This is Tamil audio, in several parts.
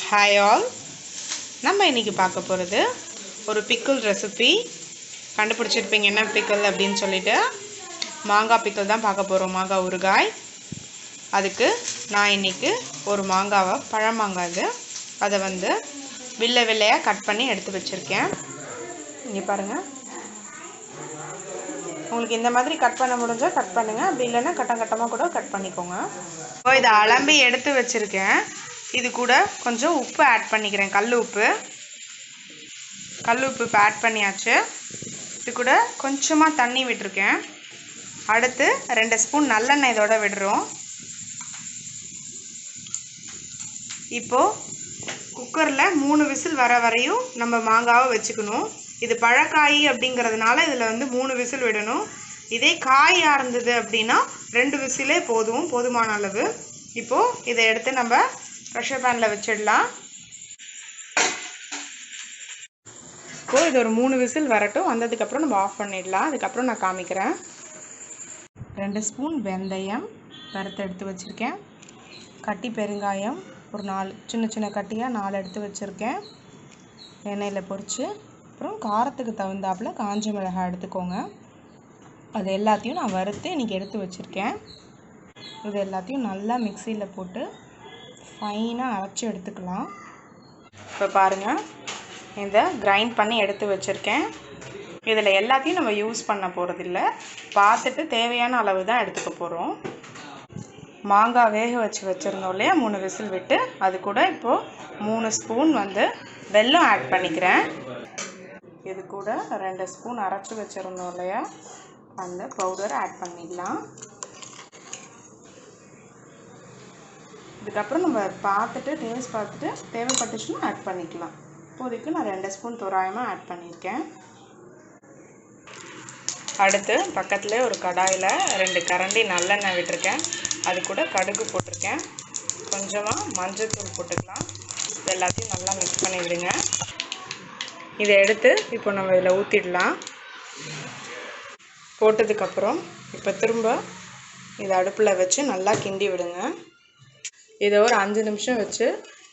Hi all. நம்ம இன்றைக்கி பார்க்க போகிறது ஒரு பிக்கிள் ரெசிபி. கண்டுபிடிச்சிருப்பீங்க என்ன பிக்கிள் அப்படின்னு சொல்லிட்டு. மாங்காய் பிக்கிள் தான் பார்க்க போகிறோம், மாங்காய் ஊறுகாய். அதுக்கு நான் இன்றைக்கி ஒரு மாங்காவை, பழமாங்காய் இது, அதை வில்லையாக கட் பண்ணி எடுத்து வச்சுருக்கேன். இங்கே பாருங்கள், உங்களுக்கு இந்த மாதிரி கட் பண்ண முடிஞ்சால் கட் பண்ணுங்கள், அப்படி இல்லைன்னா கட்டமாக கூட கட் பண்ணிக்கோங்க. இப்போ இதை அலம்பி எடுத்து வச்சுருக்கேன். இது கூட கொஞ்சம் உப்பு ஆட் பண்ணிக்கிறேன், கல் உப்பு இப்போ ஆட் பண்ணியாச்சு. இது கூட கொஞ்சமாக தண்ணி விட்டுருக்கேன். அடுத்து 2 ஸ்பூன் நல்லெண்ணெய் இதோட விடுறோம். இப்போது குக்கரில் 3 விசில் வர வரையும் நம்ம மாங்காவை வச்சுக்கணும். இது பழக்காய் அப்படிங்கிறதுனால இதில் 3 விசில் விடணும். இதே காயாக இருந்தது அப்படின்னா 2 விசிலே போதுமான அளவு. இப்போது இதை எடுத்து நம்ம ப்ரெஷர் பேனில் வச்சிடலாம். இப்போது இது ஒரு 3 விசில் வரட்டும். வந்ததுக்கப்புறம் நம்ம ஆஃப் பண்ணிடலாம். அதுக்கப்புறம் நான் காமிக்கிறேன். 2 ஸ்பூன் வெந்தயம் வறுத்து எடுத்து வச்சுருக்கேன். கட்டி பெருங்காயம் ஒரு 4 சின்ன கட்டியாக 4 எடுத்து வச்சுருக்கேன், எண்ணெயில் பொரித்து. அப்புறம் காரத்துக்கு தகுந்தாப்பில் காஞ்ச மிளகாய் எடுத்துக்கோங்க. அது எல்லாத்தையும் நான் வறுத்து இன்றைக்கி எடுத்து வச்சுருக்கேன். இது எல்லாத்தையும் நல்லா மிக்சியில் போட்டு ஃபைனாக அரைச்சி எடுத்துக்கலாம். இப்போ பாருங்கள், இதை கிரைண்ட் பண்ணி எடுத்து வச்சுருக்கேன். இதில் எல்லாத்தையும் நம்ம யூஸ் பண்ண போகிறதில்ல, பார்த்துட்டு தேவையான அளவு தான் எடுத்துக்க போகிறோம். மாங்காய் வேக வச்சுருந்தோம் இல்லையா, 3 விசில் விட்டு, அது கூட இப்போது 3 ஸ்பூன் வெல்லம் ஆட் பண்ணிக்கிறேன். இது கூட 2 ஸ்பூன் அரைச்சி வச்சுருந்தோம் இல்லையா, அந்த பவுடர் ஆட் பண்ணிடலாம். இதுக்கப்புறம் நம்ம பார்த்துட்டு டேஸ்ட் பார்த்துட்டு தேவைப்பட்டுச்சுன்னா ஆட் பண்ணிக்கலாம். இப்போதைக்கு நான் 2 ஸ்பூன் தோராயமாக ஆட் பண்ணியிருக்கேன். அடுத்து பக்கத்தில் ஒரு கடாயில் 2 கரண்டி நல்லெண்ணெய் விட்டுருக்கேன். அது கூட கடுகு போட்டிருக்கேன். கொஞ்சமாக மஞ்சள்தூள் போட்டுக்கலாம். இது எல்லாத்தையும் நல்லா மிக்ஸ் பண்ணி விடுங்க. இதை எடுத்து இப்போ நம்ம இதில் ஊற்றிடலாம். போட்டதுக்கப்புறம் இப்போ திரும்ப இதை அடுப்பில் வச்சு நல்லா கிண்டி விடுங்க. இதை ஒரு 5 நிமிஷம் வச்சு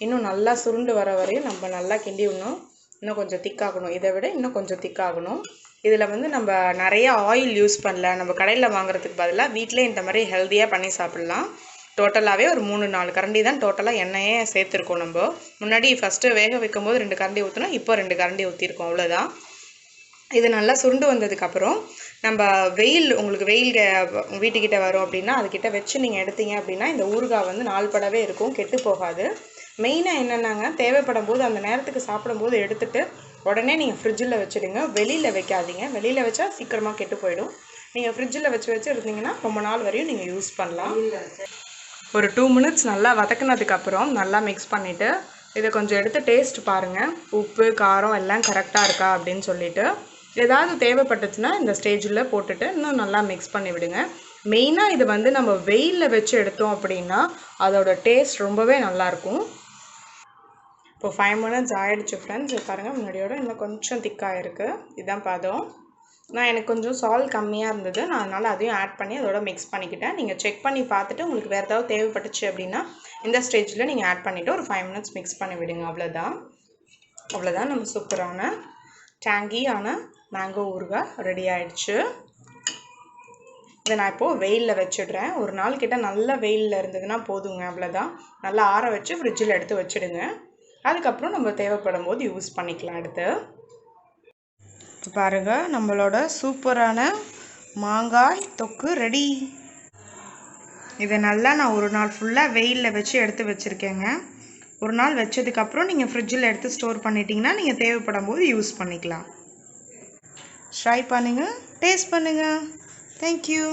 இன்னும் நல்லா சுருண்டு வர வரையும் நம்ம நல்லா கிண்டி விடணும். இன்னும் கொஞ்சம் திக்காகணும், இதை விட இன்னும் கொஞ்சம் திக்காகணும். இதில் நம்ம நிறைய ஆயில் யூஸ் பண்ணல. நம்ம கடையில் வாங்குறதுக்கு பதிலாக வீட்டிலே இந்த மாதிரி ஹெல்த்தியாக பண்ணி சாப்பிட்லாம். டோட்டலாகவே ஒரு 3-4 கரண்டி தான் டோட்டலாக எண்ணெயே சேர்த்துருக்கோம். நம்ம முன்னாடி ஃபஸ்ட்டு வேக வைக்கும்போது 2 கரண்டி ஊற்றினோம், இப்போ 2 கரண்டி ஊற்றிருக்கோம், அவ்வளோதான். இது நல்லா சுருண்டு வந்ததுக்கப்புறம் நம்ம உங்களுக்கு வெயில் வீட்டுக்கிட்ட வரும் அப்படின்னா அதுக்கிட்ட வச்சு நீங்கள் எடுத்தீங்க அப்படின்னா இந்த ஊறுகாய் நாள்படவே இருக்கும், கெட்டு போகாது. மெயினாக என்னென்னாங்க, தேவைப்படும் போது அந்த நேரத்துக்கு சாப்பிடும்போது எடுத்துகிட்டு உடனே நீங்கள் ஃப்ரிட்ஜில் வச்சுடுங்க. வெளியில் வைக்காதீங்க. வெளியில் வச்சா சீக்கிரமாக கெட்டு போயிடும். நீங்கள் ஃப்ரிட்ஜில் வச்சு இருந்தீங்கன்னா ரொம்ப நாள் வரையும் நீங்கள் யூஸ் பண்ணலாம். ஒரு 2 மினிட்ஸ் நல்லா வதக்குனதுக்கப்புறம் நல்லா மிக்ஸ் பண்ணிவிட்டு இதை கொஞ்சம் எடுத்து டேஸ்ட் பாருங்கள். உப்பு காரம் எல்லாம் கரெக்டாக இருக்கா அப்படின்னு சொல்லிவிட்டு ஏதாவது தேவைப்பட்டுச்சுன்னா இந்த ஸ்டேஜில் போட்டுட்டு இன்னும் நல்லா மிக்ஸ் பண்ணி விடுங்க. மெயினாக இது நம்ம வெயிலில் வச்சு எடுத்தோம் அப்படின்னா அதோட டேஸ்ட் ரொம்பவே நல்லாயிருக்கும். இப்போ 5 மினிட்ஸ் ஆகிடுச்சு ஃப்ரெண்ட்ஸ். பாருங்கள், முன்னாடியோட இன்னும் கொஞ்சம் திக்காக இருக்குது. இதுதான் பதம். எனக்கு கொஞ்சம் சால்ட் கம்மியாக இருந்தது, நான் அதனால் அதையும் ஆட் பண்ணி அதோட மிக்ஸ் பண்ணிக்கிட்டேன். நீங்கள் செக் பண்ணி பார்த்துட்டு உங்களுக்கு வேறு ஏதாவது தேவைப்பட்டுச்சு அப்படின்னா இந்த ஸ்டேஜில் நீங்கள் ஆட் பண்ணிவிட்டு ஒரு 5 மினிட்ஸ் மிக்ஸ் பண்ணி விடுங்க. அவ்வளோதான் நம்ம சூப்பரான டேங்கியான மேங்கோ ஊறுகாய் ரெடி ஆகிடுச்சு. இதை நான் இப்போது வெயிலில் வச்சிடுறேன். ஒரு நாள் கிட்ட நல்ல வெயிலில் இருந்ததுன்னா போதுங்க, அவ்வளோதான். நல்லா ஆற வச்சு ஃப்ரிட்ஜில் எடுத்து வச்சுடுங்க. அதுக்கப்புறம் நம்ம தேவைப்படும் போது யூஸ் பண்ணிக்கலாம். அடுத்து இப்போ பாருங்கள், நம்மளோட சூப்பரான மாங்காய் தொக்கு ரெடி. இதை நல்லா நான் ஒரு நாள் ஃபுல்லாக வெயிலில் வச்சு எடுத்து வச்சுருக்கேங்க. ஒரு நாள் வச்சதுக்கப்புறம் நீங்கள் ஃப்ரிட்ஜில் எடுத்து ஸ்டோர் பண்ணிட்டீங்கன்னா நீங்கள் தேவைப்படும் போது யூஸ் பண்ணிக்கலாம். ட்ரை பண்ணுங்கள், டேஸ்ட் பண்ணுங்கள். தேங்க்யூ.